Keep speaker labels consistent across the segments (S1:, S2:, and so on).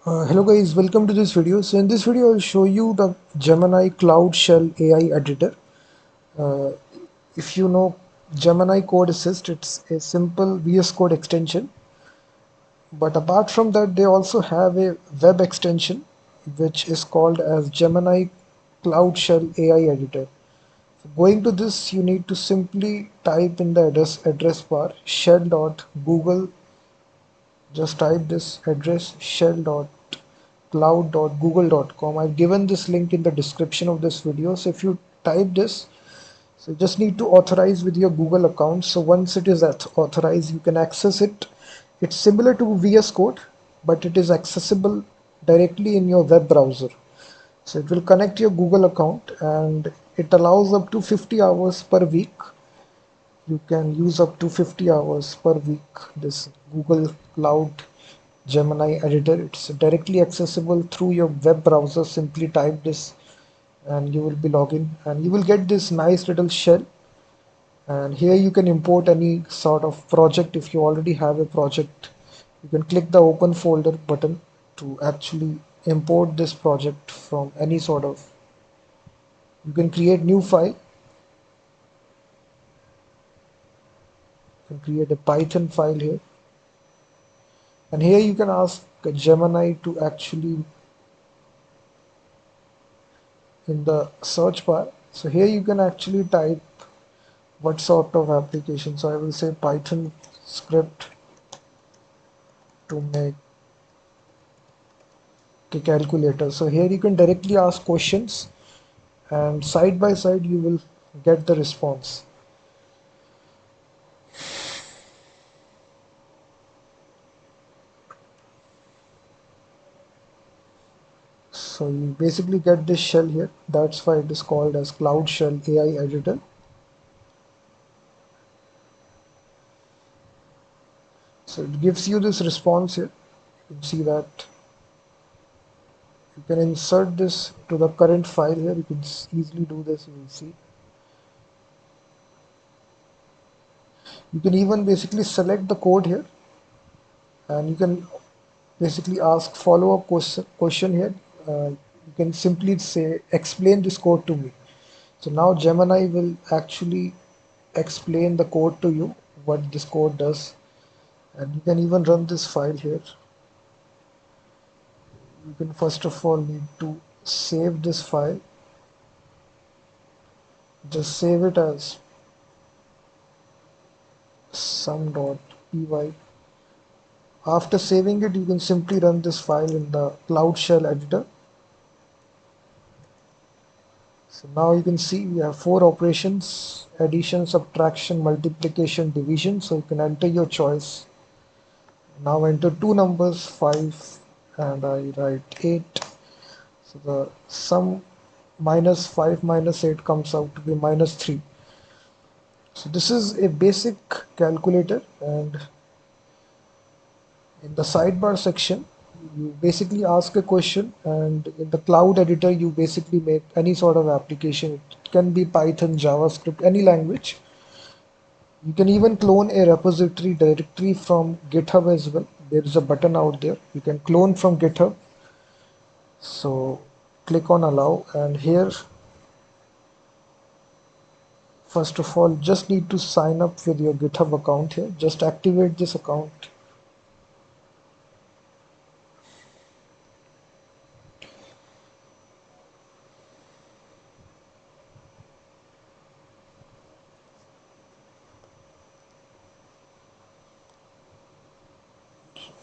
S1: Hello guys, welcome to this video. So in this video I'll show you the Gemini Cloud Shell AI editor. Uh, if you know Gemini Code Assist, it's a simple VS Code extension. But apart from that, they also have a web extension which is called as Gemini Cloud Shell AI editor. So going to this, you need to simply type in the address bar shell.google. Just type this address shell.cloud.google.com. I've given this link in the description of this video. So if you type this, so you just need to authorize with your Google account. So once it is authorized, you can access it. It's similar to VS Code, but it is accessible directly in your web browser. So it will connect your Google account and it allows up to 50 hours per week. You can use up to 50 hours per week this Google Cloud Gemini editor. It's directly accessible through your web browser. Simply type this and you will be logging and you will get this nice little shell. And here you can import any sort of project. If you already have a project, you can click the open folder button to actually import this project from any sort of. You can create new file. You can create a Python file here. And here you can ask Gemini to actually in the search bar. So here you can actually type what sort of application. So I will say Python script to make a calculator. So here you can directly ask questions and side by side you will get the response. So you basically get this shell here. That's why it is called as Cloud Shell AI Editor. So it gives you this response here. You can see that you can insert this to the current file here. You can easily do this. You will see. You can even basically select the code here and you can basically ask follow-up question here. You can simply say explain this code to me. So now Gemini will actually explain the code to you, what this code does, and you can even run this file here. You can first of all need to save this file. Just save it as sum.py. After saving it, you can simply run this file in the Cloud Shell editor. So now you can see we have 4 operations: addition, subtraction, multiplication, division. So you can enter your choice. Now enter two numbers, 5 and I write 8. So the sum minus 5 minus 8 comes out to be minus 3. So this is a basic calculator, and in the sidebar section you basically ask a question, and in the cloud editor you basically make any sort of application. It can be Python, JavaScript, any language. You can even clone a repository directly from GitHub as well. There is a button out there. You can clone from GitHub. So click on allow, and here first of all just need to sign up with your GitHub account here. Just activate this account.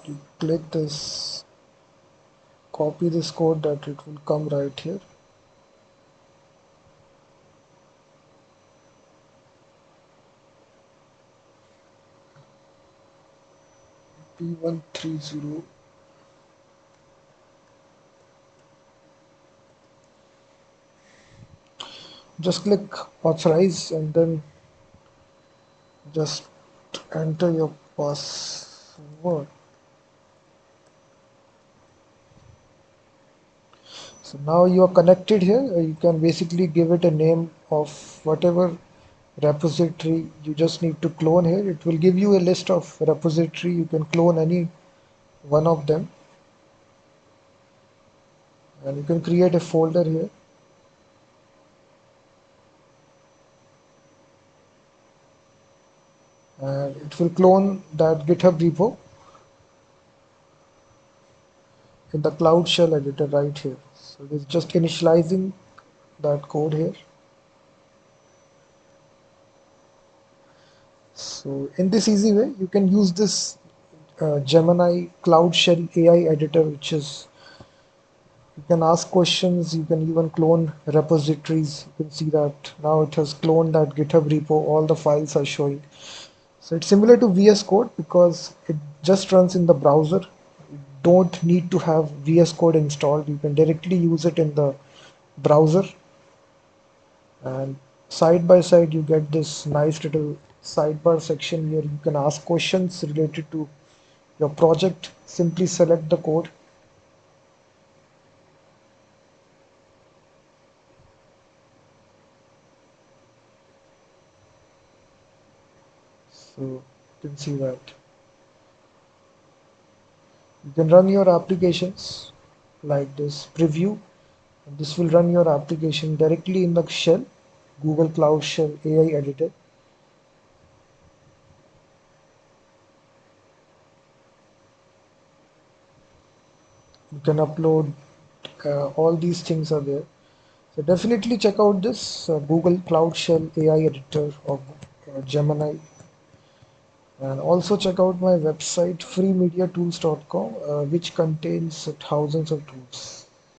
S1: You click this, copy this code that it will come right here. P130. Just click authorize and then just enter your password. So now you are connected here. You can basically give it a name of whatever repository you just need to clone here. It will give you a list of repository. You can clone any one of them. and you can create a folder here, and it will clone that GitHub repo in the Cloud Shell editor right here. So it is just initializing that code here. So in this easy way, you can use this Gemini Cloud Shell AI editor, which is, you can ask questions, you can even clone repositories. You can see that now it has cloned that GitHub repo, all the files are showing. So it's similar to VS Code because it just runs in the browser. You don't need to have VS Code installed. You can directly use it in the browser, and side by side you get this nice little sidebar section where you can ask questions related to your project. Simply select the code. So you can see that you can run your applications like this preview, and this will run your application directly in the shell, Google Cloud Shell AI editor. You can upload, all these things are there. So definitely check out this Google Cloud Shell AI editor of Gemini, and also check out my website freemediatools.com, which contains thousands of tools.